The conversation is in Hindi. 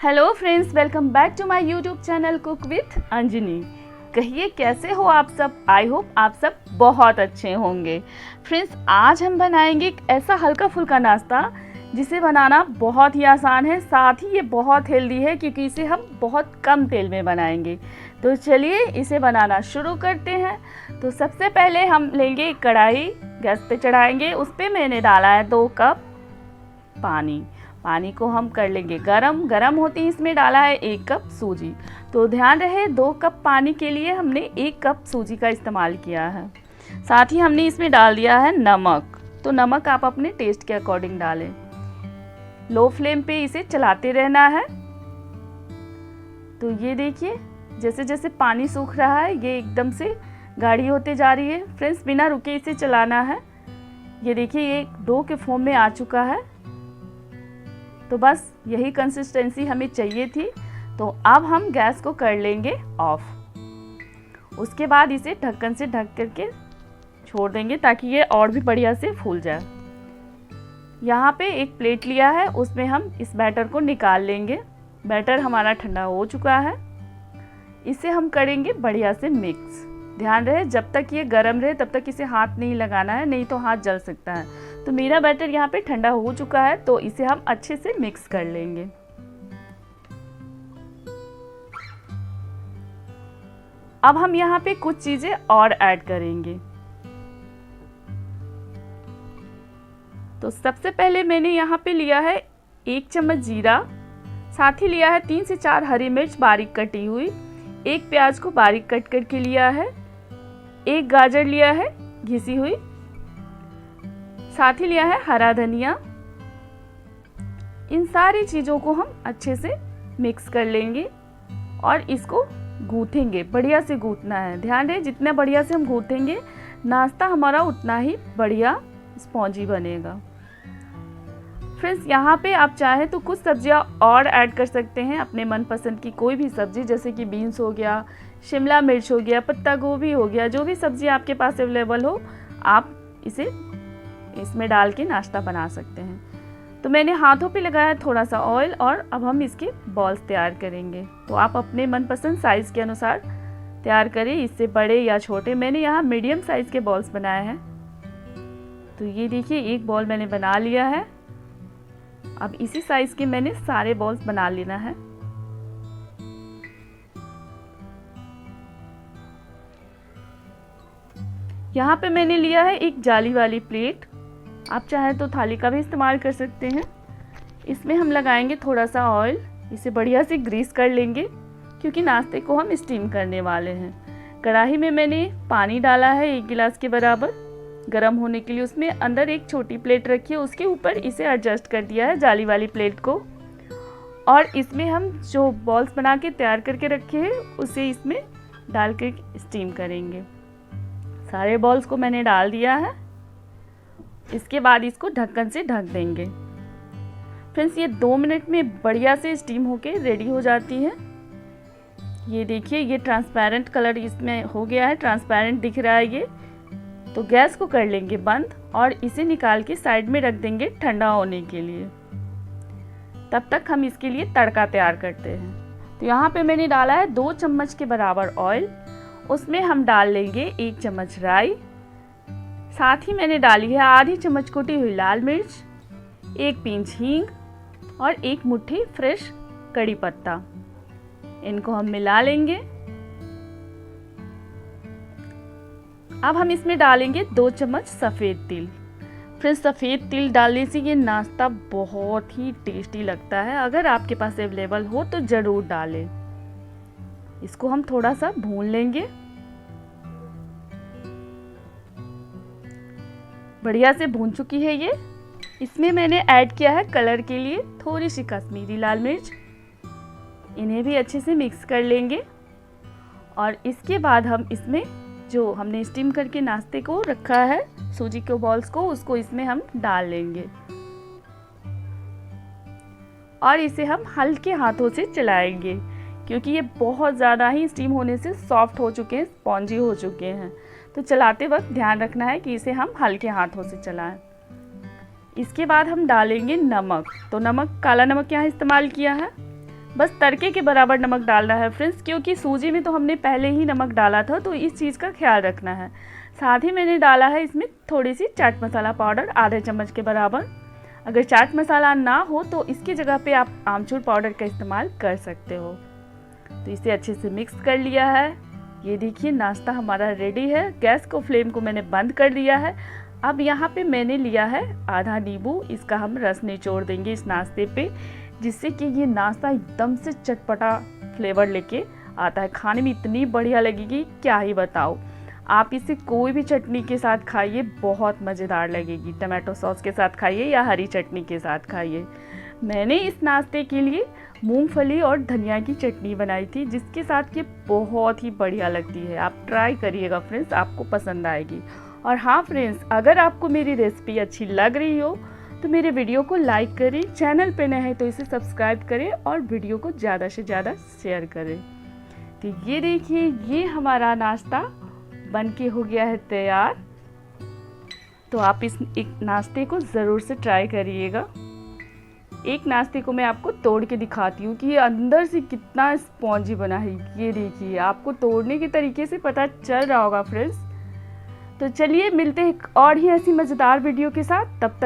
Hello friends, welcome back to my YouTube channel cook with Anjani. कहिए कैसे हो आप सब। आई होप आप सब बहुत अच्छे होंगे। फ्रेंड्स, आज हम बनाएंगे एक ऐसा हल्का फुल्का नाश्ता जिसे बनाना बहुत ही आसान है, साथ ही ये बहुत हेल्दी है क्योंकि इसे हम बहुत कम तेल में बनाएंगे। तो चलिए इसे बनाना शुरू करते हैं। तो सबसे पहले हम लेंगे एक कढ़ाई, गैस पे चढ़ाएंगे। उस पर मैंने डाला है 2 कप पानी को हम कर लेंगे गरम होते ही इसमें डाला है 1 कप सूजी। तो ध्यान रहे 2 कप पानी के लिए हमने 1 कप सूजी का इस्तेमाल किया है। साथ ही हमने इसमें डाल दिया है नमक। तो नमक आप अपने टेस्ट के अकॉर्डिंग डालें। लो फ्लेम पे इसे चलाते रहना है। तो ये देखिए जैसे जैसे पानी सूख रहा है ये एकदम से गाढ़ी होते जा रही है। फ्रेंड्स, बिना रुके इसे चलाना है। ये देखिए ये डो के फॉर्म में आ चुका है। तो बस यही कंसिस्टेंसी हमें चाहिए थी। तो अब हम गैस को कर लेंगे ऑफ। उसके बाद इसे ढक्कन से ढक करके छोड़ देंगे ताकि ये और भी बढ़िया से फूल जाए। यहाँ पे एक प्लेट लिया है, उसमें हम इस बैटर को निकाल लेंगे। बैटर हमारा ठंडा हो चुका है। इसे हम करेंगे बढ़िया से मिक्स। ध्यान रहे जब तक ये गर्म रहे तब तक इसे हाथ नहीं लगाना है, नहीं तो हाथ जल सकता है। तो मेरा बैटर यहाँ पे ठंडा हो चुका है, तो इसे हम अच्छे से मिक्स कर लेंगे। अब हम यहाँ पे कुछ चीजें और ऐड करेंगे। तो सबसे पहले मैंने यहाँ पे लिया है 1 चम्मच जीरा, साथ ही लिया है 3 से 4 हरी मिर्च बारीक कटी हुई, 1 प्याज को बारीक कट करके लिया है, 1 गाजर लिया है घिसी हुई, साथ ही लिया है हरा धनिया। इन सारी चीज़ों को हम अच्छे से मिक्स कर लेंगे और इसको गूँथेंगे। बढ़िया से गूँथना है। ध्यान रहे जितना बढ़िया से हम गूँथेंगे नाश्ता हमारा उतना ही बढ़िया स्पॉन्जी बनेगा। फ्रेंड्स, यहाँ पे आप चाहें तो कुछ सब्जियाँ और ऐड कर सकते हैं, अपने मनपसंद की कोई भी सब्जी, जैसे कि बीन्स हो गया, शिमला मिर्च हो गया, पत्ता गोभी हो गया, जो भी सब्जी आपके पास अवेलेबल हो आप इसे इसमें डाल के नाश्ता बना सकते हैं। तो मैंने हाथों पे लगाया थोड़ा सा ऑयल और अब हम इसके बॉल्स तैयार करेंगे। तो आप अपने मनपसंद साइज़ के अनुसार तैयार करें, इससे बड़े या छोटे। मैंने यहाँ मीडियम साइज़ के बॉल्स बनाए हैं। तो ये देखिए एक बॉल मैंने बना लिया है। अब इसी साइज़ के मैंने सारे बॉल्स बना लेना है। यहाँ पे मैंने लिया है एक जाली वाली प्लेट। आप चाहें तो थाली का भी इस्तेमाल कर सकते हैं। इसमें हम लगाएंगे थोड़ा सा ऑयल। इसे बढ़िया से ग्रीस कर लेंगे क्योंकि नाश्ते को हम स्टीम करने वाले हैं। कढ़ाई में मैंने पानी डाला है 1 गिलास के बराबर गर्म होने के लिए। उसमें अंदर एक छोटी प्लेट रखी है, उसके ऊपर इसे एडजस्ट कर दिया है जाली वाली प्लेट को। और इसमें हम जो बॉल्स बना के तैयार करके रखे हैं उसे इसमें डाल के स्टीम करेंगे। सारे बॉल्स को मैंने डाल दिया है। इसके बाद इसको ढक्कन से ढक देंगे। फ्रेंड्स, ये 2 मिनट में बढ़िया से स्टीम होके रेडी हो जाती है। ये देखिए ये ट्रांसपेरेंट कलर इसमें हो गया है, ट्रांसपेरेंट दिख रहा है ये। तो गैस को कर लेंगे बंद और इसे निकाल के साइड में रख देंगे ठंडा होने के लिए। तब तक हम इसके लिए तड़का तैयार करते हैं। तो यहाँ पे मैंने डाला है 2 चम्मच के बराबर ऑयल। उसमें हम डाल लेंगे 1 चम्मच राई, साथ ही मैंने डाली है आधी चम्मच कुटी हुई लाल मिर्च, 1 पिंच हींग और 1 मुट्ठी फ्रेश कड़ी पत्ता। इनको हम मिला लेंगे। अब हम इसमें डालेंगे 2 चम्मच सफ़ेद तिल। फ्रेंड्स, सफ़ेद तिल डालने से ये नाश्ता बहुत ही टेस्टी लगता है। अगर आपके पास अवेलेबल हो तो ज़रूर डालें। इसको हम थोड़ा सा भून लेंगे। बढ़िया से भून चुकी है ये। इसमें मैंने ऐड किया है कलर के लिए थोड़ी सी कश्मीरी लाल मिर्च। इन्हें भी अच्छे से मिक्स कर लेंगे और इसके बाद हम इसमें जो हमने स्टीम करके नाश्ते को रखा है सूजी के बॉल्स को, उसको इसमें हम डाल लेंगे और इसे हम हल्के हाथों से चलाएंगे क्योंकि ये बहुत ज़्यादा ही स्टीम होने से सॉफ्ट हो चुके हैं, स्पॉन्जी हो चुके हैं। तो चलाते वक्त ध्यान रखना है कि इसे हम हल्के हाथों से चलाएं। इसके बाद हम डालेंगे नमक। तो नमक, काला नमक यहाँ इस्तेमाल किया है। बस तड़के के बराबर नमक डालना है फ्रेंड्स, क्योंकि सूजी में तो हमने पहले ही नमक डाला था, तो इस चीज़ का ख्याल रखना है। साथ ही मैंने डाला है इसमें थोड़ी सी चाट मसाला पाउडर आधे चम्मच के बराबर। अगर चाट मसाला ना हो तो इसकी जगह पे आप आमचूर पाउडर का इस्तेमाल कर सकते हो। तो इसे अच्छे से मिक्स कर लिया है। ये देखिए नाश्ता हमारा रेडी है। गैस को फ्लेम को मैंने बंद कर दिया है। अब यहाँ पे मैंने लिया है आधा नींबू, इसका हम रस निचोड़ देंगे इस नाश्ते पे, जिससे कि ये नाश्ता एकदम से चटपटा फ्लेवर लेके आता है। खाने में इतनी बढ़िया लगेगी क्या ही बताओ। आप इसे कोई भी चटनी के साथ खाइए, बहुत मज़ेदार लगेगी। टमाटो सॉस के साथ खाइए या हरी चटनी के साथ खाइए। मैंने इस नाश्ते के लिए मूंगफली और धनिया की चटनी बनाई थी, जिसके साथ ये बहुत ही बढ़िया लगती है। आप ट्राई करिएगा फ्रेंड्स, आपको पसंद आएगी। और हाँ फ्रेंड्स, अगर आपको मेरी रेसिपी अच्छी लग रही हो तो मेरे वीडियो को लाइक करें, चैनल पे नए हैं तो इसे सब्सक्राइब करें और वीडियो को ज़्यादा से ज़्यादा शेयर करें। तो ये देखिए, ये हमारा नाश्ता बनके हो गया है तैयार। तो आप इस एक नाश्ते को ज़रूर से ट्राई करिएगा। एक नाश्ते को मैं आपको तोड़ के दिखाती हूँ कि ये अंदर से कितना स्पॉन्जी बना है। ये देखिए, आपको तोड़ने के तरीके से पता चल रहा होगा फ्रेंड्स। तो चलिए मिलते हैं एक और ही ऐसी मज़ेदार वीडियो के साथ। तब तक